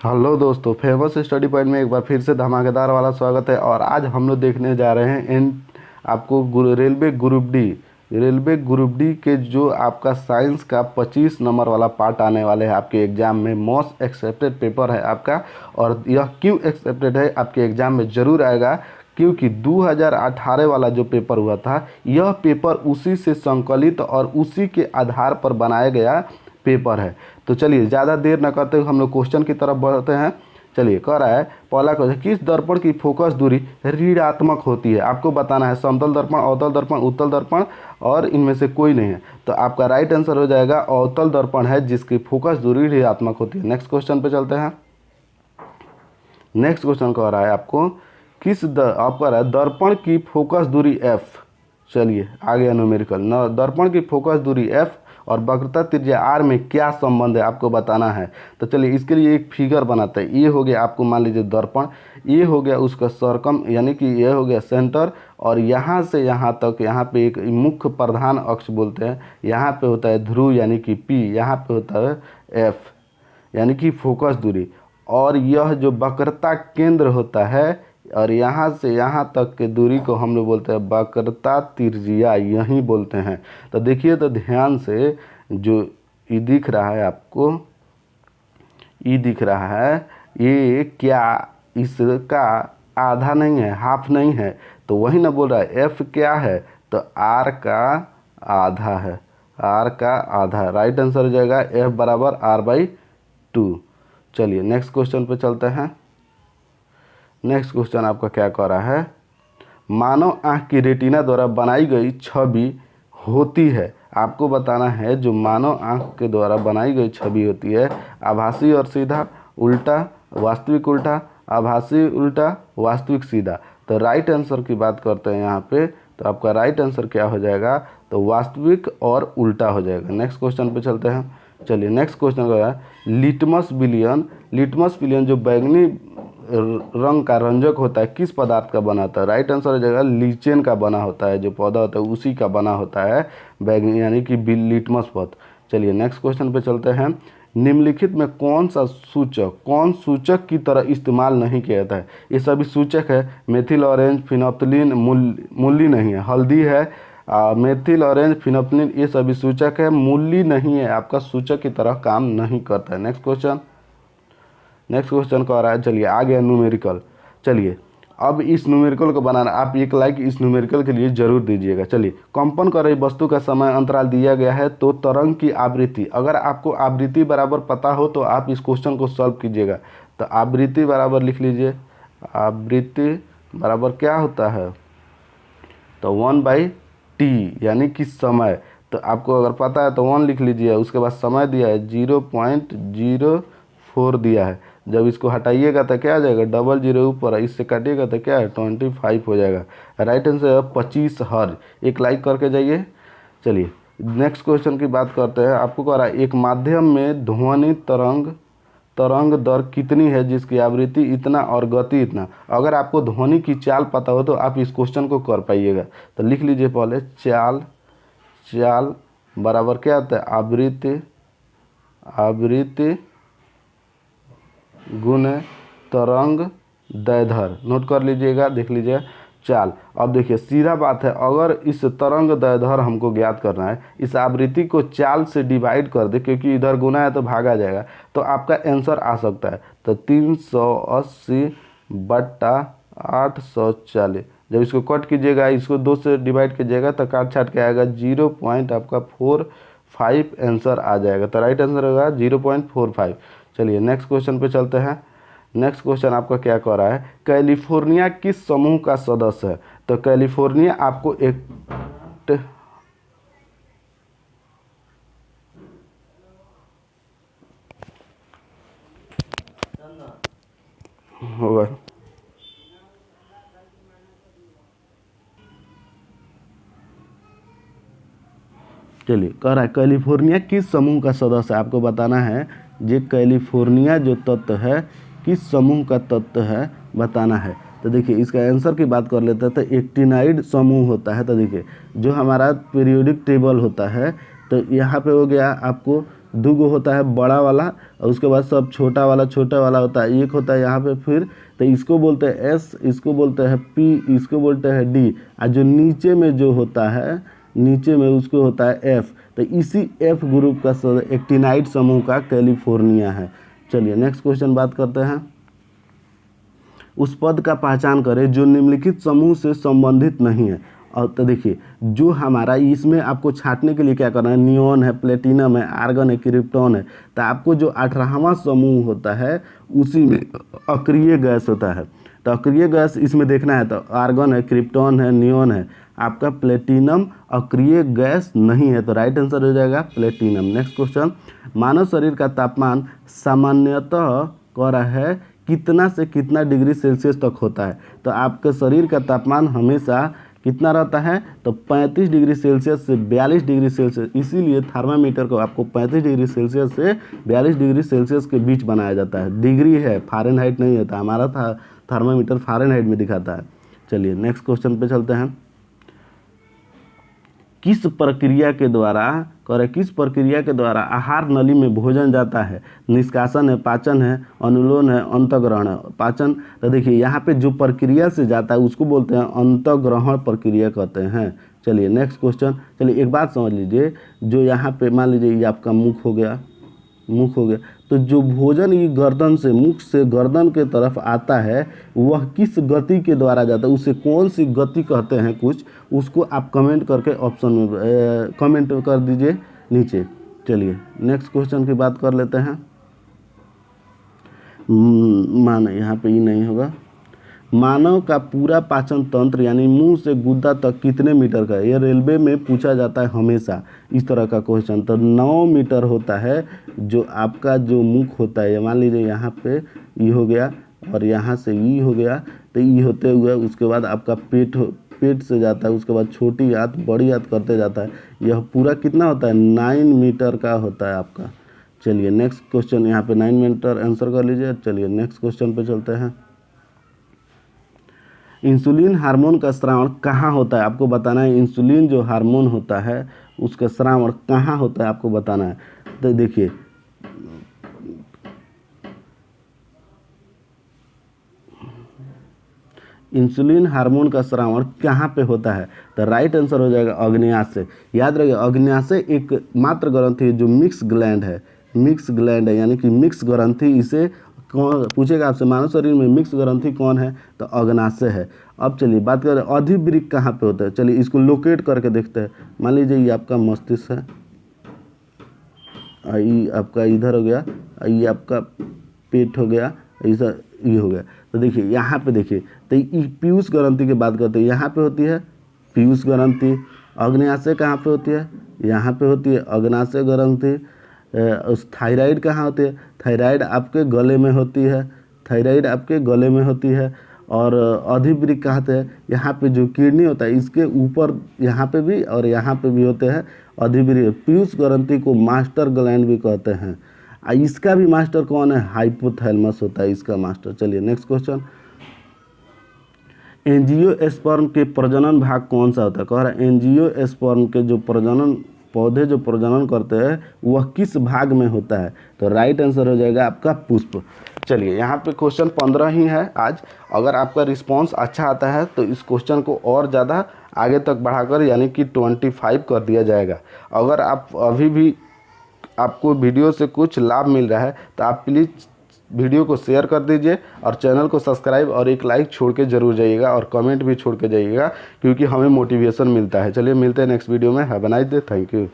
Hello दोस्तों, famous study point में एक बार फिर से धमाकेदार वाला स्वागत है। और आज हम लोग देखने जा रहे हैं आपको रेलवे ग्रुप डी के जो आपका साइंस का 25 नंबर वाला पार्ट आने वाले हैं आपके एग्जाम में। मोस्ट एक्सेप्टेड पेपर है आपका, और यह क्यों एक्सेप्टेड है आपके एग्जाम में ज़रूर आएगा, क्योंकि 2018 वाला जो पेपर हुआ था यह पेपर उसी से संकलित और उसी के आधार पर बनाया गया पेपर है। तो चलिए ज़्यादा देर न करते हुए हम लोग क्वेश्चन की तरफ बढ़ते हैं। चलिए, कह रहा है पहला क्वेश्चन, किस दर्पण की फोकस दूरी ऋणात्मक होती है? आपको बताना है समतल दर्पण, अवतल दर्पण, उत्तल दर्पण, और इनमें से कोई नहीं है। तो आपका राइट आंसर हो जाएगा अवतल दर्पण है, जिसकी फोकस दूरी ऋणात्मक होती है। नेक्स्ट क्वेश्चन पे चलते हैं। नेक्स्ट क्वेश्चन कह रहा है आपको आपका रहा है दर्पण की फोकस दूरी एफ। चलिए आ गया न्यूमेरिकल न, दर्पण की फोकस दूरी एफ और वक्रता त्रिज्या आर में क्या संबंध है आपको बताना है। तो चलिए इसके लिए एक फिगर बनाते हैं। ये हो गया आपको, मान लीजिए दर्पण, ये हो गया उसका सर्कम, यानी कि ये हो गया सेंटर, और यहाँ से यहाँ तक यहाँ पे एक मुख्य प्रधान अक्ष बोलते हैं। यहाँ पे होता है ध्रुव यानी कि पी, यहाँ पे होता है एफ यानी कि फोकस दूरी, और यह जो वक्रता केंद्र होता है, और यहाँ से यहाँ तक के दूरी को हम लोग बोलते हैं वक्रता त्रिज्या, यही बोलते हैं। तो देखिए, तो ध्यान से, जो ई दिख रहा है आपको, ई दिख रहा है, ये क्या इसका आधा नहीं है, हाफ नहीं है? तो वही ना बोल रहा है एफ क्या है, तो आर का आधा है, आर का आधा। राइट आंसर हो जाएगा एफ बराबर r/2। चलिए नेक्स्ट क्वेश्चन पे चलते हैं। नेक्स्ट क्वेश्चन आपका क्या कह रहा है, मानव आँख की रेटिना द्वारा बनाई गई छवि होती है। आपको बताना है जो मानव आँख के द्वारा बनाई गई छवि होती है, आभासी और सीधा, उल्टा, वास्तविक उल्टा, आभासी उल्टा, वास्तविक सीधा। तो राइट आंसर की बात करते हैं यहाँ पे, तो आपका राइट आंसर क्या हो जाएगा, तो वास्तविक और उल्टा हो जाएगा। नेक्स्ट क्वेश्चन पे चलते हैं। चलिए नेक्स्ट क्वेश्चन का है लिटमस विलियन जो बैंगनी रंग का रंजक होता है किस पदार्थ का बना होता है? राइट आंसर हो जाएगा लीचेन का बना होता है, जो पौधा होता है उसी का बना होता है बैंगनी यानी कि लिटमस पथ। चलिए नेक्स्ट क्वेश्चन पे चलते हैं। निम्नलिखित में कौन सूचक की तरह इस्तेमाल नहीं किया जाता है? ये सभी सूचक है, मेथिल ऑरेंज, फिनोप्थलीन, मूली नहीं है, हल्दी है, मेथिल ऑरेंज, फिनोप्थलीन, ये सभी सूचक है, मूली नहीं है, आपका सूचक की तरह काम नहीं करता है। नेक्स्ट क्वेश्चन कह रहा है, चलिए आ गया न्यूमेरिकल। चलिए अब इस न्यूमेरिकल को बनाना, आप एक लाइक इस न्यूमेरिकल के लिए जरूर दीजिएगा। चलिए, कंपन कर रही वस्तु का समय अंतराल दिया गया है, तो तरंग की आवृत्ति, अगर आपको आवृत्ति बराबर पता हो तो आप इस क्वेश्चन को सॉल्व कीजिएगा। तो आवृत्ति बराबर लिख लीजिए, आवृत्ति बराबर क्या होता है, तो 1/t यानी कि समय। तो आपको अगर पता है तो 1 लिख लीजिए, उसके बाद समय दिया है 0.04 दिया है। जब इसको हटाइएगा तो क्या आ जाएगा, डबल जीरो ऊपर, इससे काटिएगा तो क्या है 25 हो जाएगा। Right answer 25 hertz. एक लाइक करके जाइए। चलिए नेक्स्ट क्वेश्चन की बात करते हैं। आपको कह रहा है एक माध्यम में ध्वनि तरंग दर कितनी है जिसकी आवृत्ति इतना और गति इतना? अगर आपको ध्वनि की चाल पता हो तो आप इस क्वेश्चन को कर पाइएगा। तो लिख लीजिए पहले, चाल बराबर क्या होता है, आवृत्ति गुणे तरंग दैर्ध्य। नोट कर लीजिएगा, देख लीजिए चाल। अब देखिए सीधा बात है, अगर इस तरंग दैर्ध्य हमको ज्ञात करना है, इस आवृत्ति को चाल से डिवाइड कर दे, क्योंकि इधर गुना है तो भागा जाएगा, तो आपका आंसर आ सकता है। तो 380/840। जब इसको कट कीजिएगा, इसको 2 से डिवाइड कीजिएगा तो काट छाट के आएगा 0.45 आंसर आ जाएगा। तो राइट आंसर होगा 0.45। चलिए नेक्स्ट क्वेश्चन पे चलते हैं। नेक्स्ट क्वेश्चन आपका क्या कह रहा है, कैलिफोर्निया किस समूह का सदस्य है? तो कैलिफोर्निया आपको एक होगा, चलिए कह रहा है कैलिफोर्निया किस समूह का सदस्य है? आपको बताना है ये कैलिफोर्निया जो तत्व है किस समूह का तत्व है बताना है। तो देखिए इसका आंसर की बात कर लेते हैं, तो एक्टिनाइड समूह होता है। तो देखिए जो हमारा पीरियोडिक टेबल होता है, तो यहाँ पे हो गया आपको 2 होता है बड़ा वाला, और उसके बाद सब छोटा वाला होता है, एक होता है यहाँ पे फिर, तो इसको बोलते हैं एस, इसको बोलते हैं पी, इसको बोलते हैं डी, और जो नीचे में जो होता है नीचे में उसको होता है एफ। तो इसी एफ ग्रुप का एक्टिनाइड समूह का कैलिफोर्निया है। चलिए नेक्स्ट क्वेश्चन बात करते हैं। उस पद का पहचान करें जो निम्नलिखित समूह से संबंधित नहीं है। और तो देखिए जो हमारा इसमें आपको छांटने के लिए क्या करना है, नियॉन है, प्लेटिनम है, आर्गन है, क्रिप्टॉन है। तो आपको जो 18वां समूह होता है उसी में अक्रिय गैस होता है। तो अक्रिय गैस इसमें देखना है, तो आर्गन है, क्रिप्टॉन है, नियॉन है। आपका प्लेटिनम अक्रिय गैस नहीं है, तो राइट आंसर हो जाएगा प्लेटिनम। नेक्स्ट क्वेश्चन, मानव शरीर का तापमान सामान्यतः कह रहा है कितना से कितना डिग्री सेल्सियस तक होता है। तो आपके शरीर का तापमान हमेशा कितना रहता है, तो 35 डिग्री सेल्सियस से 42 डिग्री सेल्सियस। इसीलिए थर्मामीटर को आपको 35 डिग्री सेल्सियस से 42 डिग्री सेल्सियस के बीच बनाया जाता है। डिग्री है, फ़ारेनहाइट नहीं होता। हमारा थर्मामीटर फ़ारेनहाइट में दिखाता है। चलिए नेक्स्ट क्वेश्चन पे चलते हैं। किस प्रक्रिया के द्वारा आहार नली में भोजन जाता है? निष्कासन है, पाचन है, अनुलोम है, अंतःग्रहण है। पाचन, तो देखिए यहाँ पे जो प्रक्रिया से जाता है उसको बोलते हैं अंतःग्रहण प्रक्रिया कहते हैं। चलिए नेक्स्ट क्वेश्चन। चलिए एक बात समझ लीजिए, जो यहाँ पे मान लीजिए ये आपका मुख हो गया, तो जो भोजन ये गर्दन से, मुख से गर्दन के तरफ आता है वह किस गति के द्वारा जाता है, उसे कौन सी गति कहते हैं कुछ, उसको आप कमेंट करके ऑप्शन में कमेंट कर दीजिए नीचे। चलिए नेक्स्ट क्वेश्चन की बात कर लेते हैं। मान यहाँ पे ही नहीं होगा। मानव का पूरा पाचन तंत्र यानी मुंह से गुद्दा तक कितने मीटर का है? यह रेलवे में पूछा जाता है हमेशा इस तरह का क्वेश्चन। तो 9 मीटर होता है जो आपका जो मुख होता है। मान लीजिए यहाँ पे ई हो गया और यहाँ से ई हो गया, तो ई होते हुए उसके बाद आपका पेट से जाता है, उसके बाद छोटी आंत बड़ी आंत करते जाता है। यह पूरा कितना होता है? 9 मीटर का होता है आपका। चलिए नेक्स्ट क्वेश्चन, यहाँ पे 9 मीटर आंसर कर लीजिए। चलिए नेक्स्ट क्वेश्चन पे चलते हैं। इंसुलिन हार्मोन का स्रावण कहाँ होता है? आपको बताना है इंसुलिन जो हार्मोन होता है उसका स्रावण कहाँ होता है, आपको बताना है। तो देखिए इंसुलिन हार्मोन का स्रावण कहाँ पे होता है? तो राइट आंसर हो जाएगा अग्न्याशय। याद रखिए अग्न्याशय एक मात्र ग्रंथि है जो मिक्स ग्लैंड है, यानी कि मिक्स ग्रंथि। इसे कौन पूछेगा आपसे, मानव शरीर में मिक्स ग्रंथि कौन है? तो अग्न्याशय है। अब चलिए बात करें अधिवृक्क कहाँ पे होता है। चलिए इसको लोकेट करके देखते हैं। मान लीजिए ये आपका मस्तिष्क है, ये आपका इधर हो गया, ये आपका पेट हो गया, ऐसा ये हो गया। तो देखिए यहाँ पे देखिए, तो पीयूष ग्रंथि की बात करते हैं, यहाँ पे होती है पीयूष ग्रंथि। अग्न्याशय कहाँ पे होती है? यहाँ पे होती है अग्न्याशय ग्रंथि। उस थायराइड कहाँ होती है? थायराइड आपके गले में होती है। और अधिवृक्क कहाँ पे है? यहाँ पे जो किडनी होता है इसके ऊपर, यहाँ पे भी और यहाँ पे भी होते हैं अधिवृक्क। पीयूष ग्रंथि को मास्टर ग्लैंड भी कहते हैं। इसका भी मास्टर कौन है? हाइपोथैलेमस होता है इसका मास्टर। चलिए नेक्स्ट क्वेश्चन। एंजियोस्पर्म के प्रजनन भाग कौन सा होता है? कह रहा है एंजियोस्पर्म के जो प्रजनन पौधे जो प्रजनन करते हैं वह किस भाग में होता है? तो राइट आंसर हो जाएगा आपका पुष्प। चलिए यहाँ पे क्वेश्चन 15 ही है आज। अगर आपका रिस्पांस अच्छा आता है तो इस क्वेश्चन को और ज़्यादा आगे तक बढ़ाकर यानी कि 25 कर दिया जाएगा। अगर आप अभी भी आपको वीडियो से कुछ लाभ मिल रहा है तो आप प्लीज़ वीडियो को शेयर कर दीजिए और चैनल को सब्सक्राइब और एक लाइक छोड़ के ज़रूर जाइएगा और कमेंट भी छोड़ के जाइएगा, क्योंकि हमें मोटिवेशन मिलता है। चलिए मिलते हैं नेक्स्ट वीडियो में। Have a nice day. Thank you.